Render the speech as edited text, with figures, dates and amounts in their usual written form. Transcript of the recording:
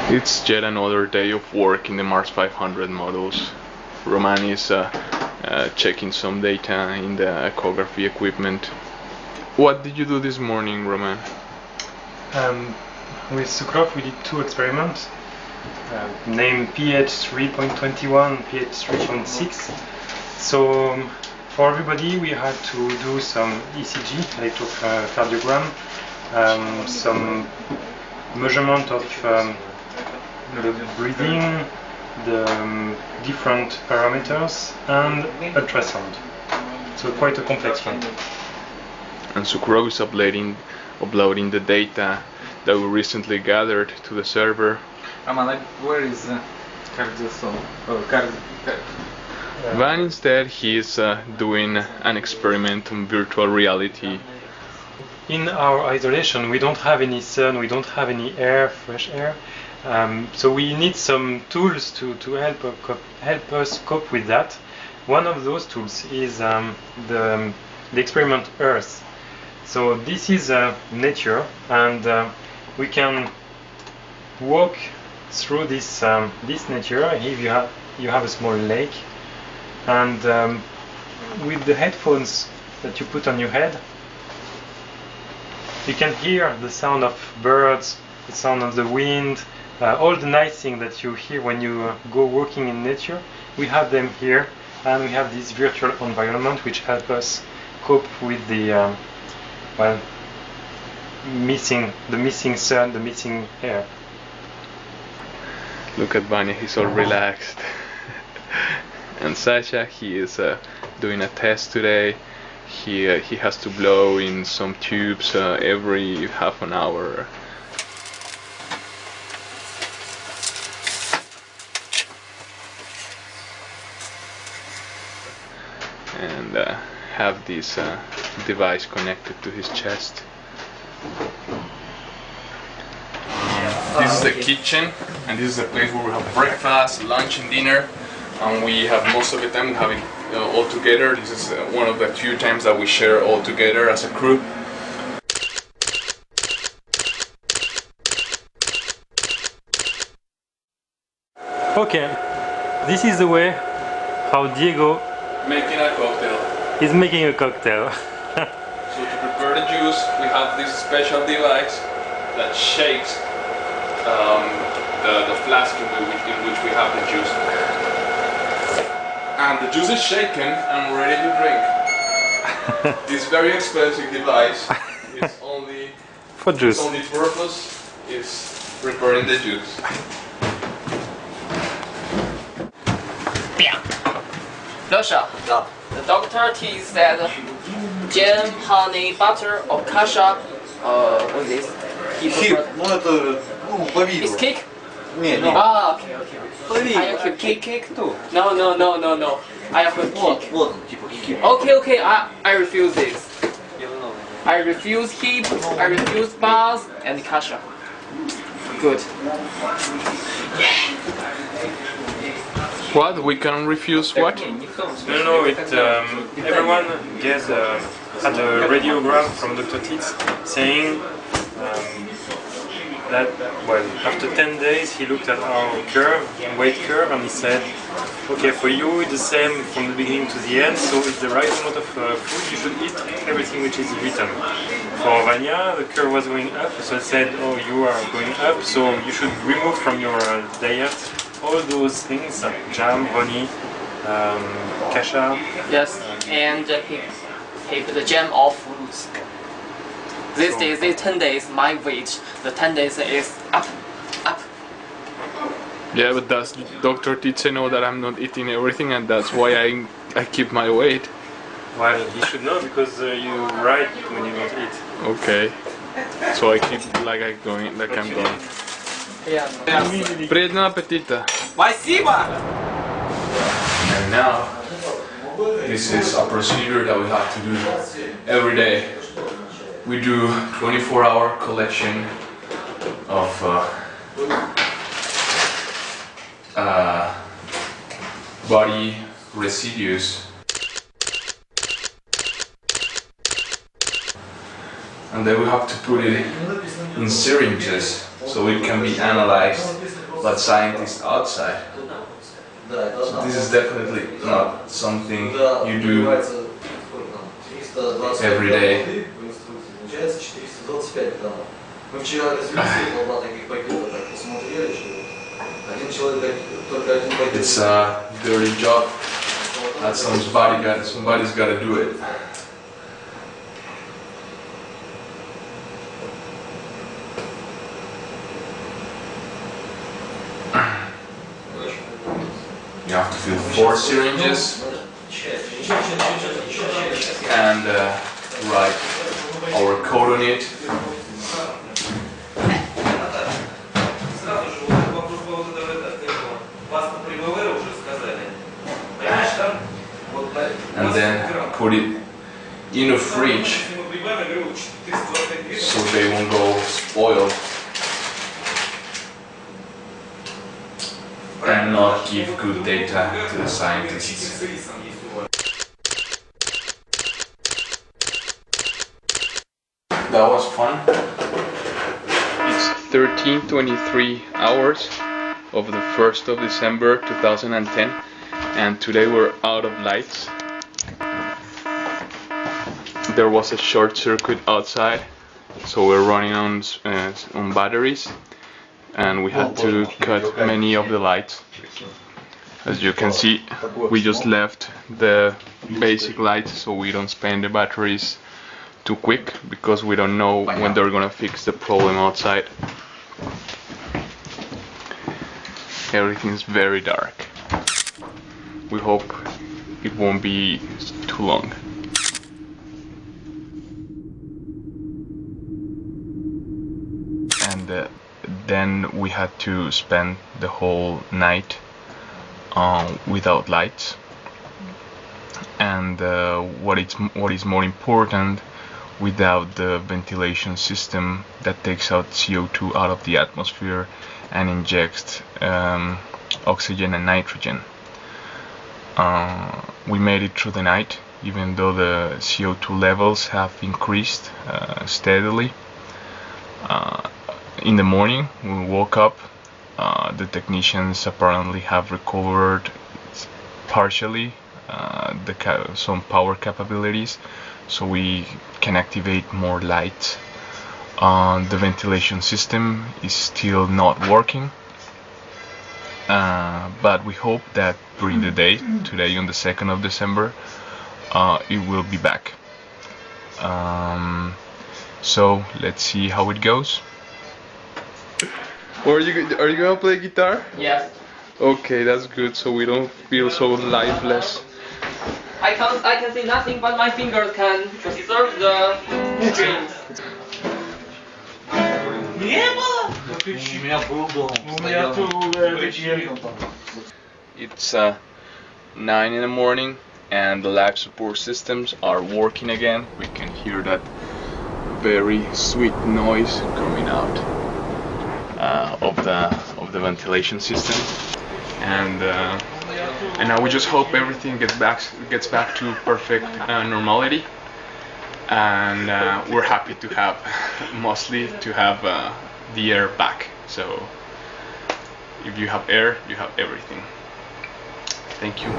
It's yet another day of work in the Mars500 models. Romain is checking some data in the echography equipment. What did you do this morning, Romain? With Sukrov we did two experiments, named pH 3.21, pH 3.6. So for everybody we had to do some ECG, electrocardiogram, some measurement of the breathing, the different parameters, and ultrasound. So quite a complex one. And Sukrov is uploading the data that we recently gathered to the server. Roman, where is cardiosol? Van instead he is doing an experiment on virtual reality. In our isolation we don't have any sun, we don't have any air, fresh air. So we need some tools to help us cope with that. One of those tools is the experiment Earth. So this is nature, and we can walk through this nature. Here you have a small lake, and with the headphones that you put on your head, you can hear the sound of birds, the sound of the wind, all the nice things that you hear when you go walking in nature. We have them here, and we have this virtual environment which help us cope with the missing sun, the missing air. Look at Vanya, he's all relaxed. And Sasha, he is doing a test today. He has to blow in some tubes every half an hour. And have this device connected to his chest. This is the kitchen, and this is the place where we have breakfast, lunch and dinner, and we have most of the time we have it all together. This is one of the few times that we share all together as a crew. Okay, this is the way how Diego Making a cocktail. is making a cocktail. So to prepare the juice, we have this special device that shakes the flask in which we have the juice. And the juice is shaken and ready to drink. This very expensive device is only For juice. its only purpose is preparing the juice. Lusha, the doctor said jam, honey, butter, or kasha. What is this? It's cake? Ah, okay. I have cake. No. I have cake. Okay. I refuse this. I refuse heap. I refuse bars and kasha. Good. What? We can refuse what? No. Everyone had a radiogram from Dr. Titz saying that, well, after 10 days he looked at our weight curve, and he said, okay, for you it's the same from the beginning to the end, so it's the right amount of food, you should eat everything which is written. For Vanya, the curve was going up, so it said, oh, you are going up, so you should remove from your diet all those things, jam, honey, kasha. Yes, and he put the jam of fruits. These 10 days, my weight, the 10 days is up. Yeah, but does Dr. Titze know that I'm not eating everything, and that's why I keep my weight? Well, he should know, because you write when you don't eat. Okay, so I keep like I'm going. Yeah. Приятного аппетита! Спасибо! And now, this is a procedure that we have to do every day. We do 24-hour collection of body residues. and then we have to put it in syringes so it can be analyzed by scientists outside. So this is definitely not something you do every day. It's a dirty job. That's somebody's got to do it. You have to fill 4 syringes and write our code on it. And then put it in a fridge so they won't go spoiled and not give good data to the scientists. That was fun. It's 13:23 hours of the 1st of December 2010, and today we're out of lights. There was a short circuit outside, so we're running on batteries, and we had to cut many of the lights. As you can see, we just left the basic lights so we don't spend the batteries too quick, because we don't know when they're gonna fix the problem outside. Everything is very dark. We hope it won't be too long. And then we had to spend the whole night without lights. And what is more important, without the ventilation system that takes out CO2 out of the atmosphere and injects oxygen and nitrogen. We made it through the night, even though the CO2 levels have increased steadily. In the morning, when we woke up, the technicians apparently have recovered partially some power capabilities, so we can activate more lights. The ventilation system is still not working, but we hope that during the day, today on the 2nd of December, it will be back. So let's see how it goes. Are you gonna play guitar? Yes. Okay, that's good, so we don't feel so lifeless. I can see nothing, but my fingers can serve the strings. It's 9 in the morning and the life support systems are working again. We can hear that very sweet noise coming out of the ventilation system, and now we just hope everything gets back to perfect normality, and we're happy to have mostly to have the air back. So if you have air, you have everything. Thank you.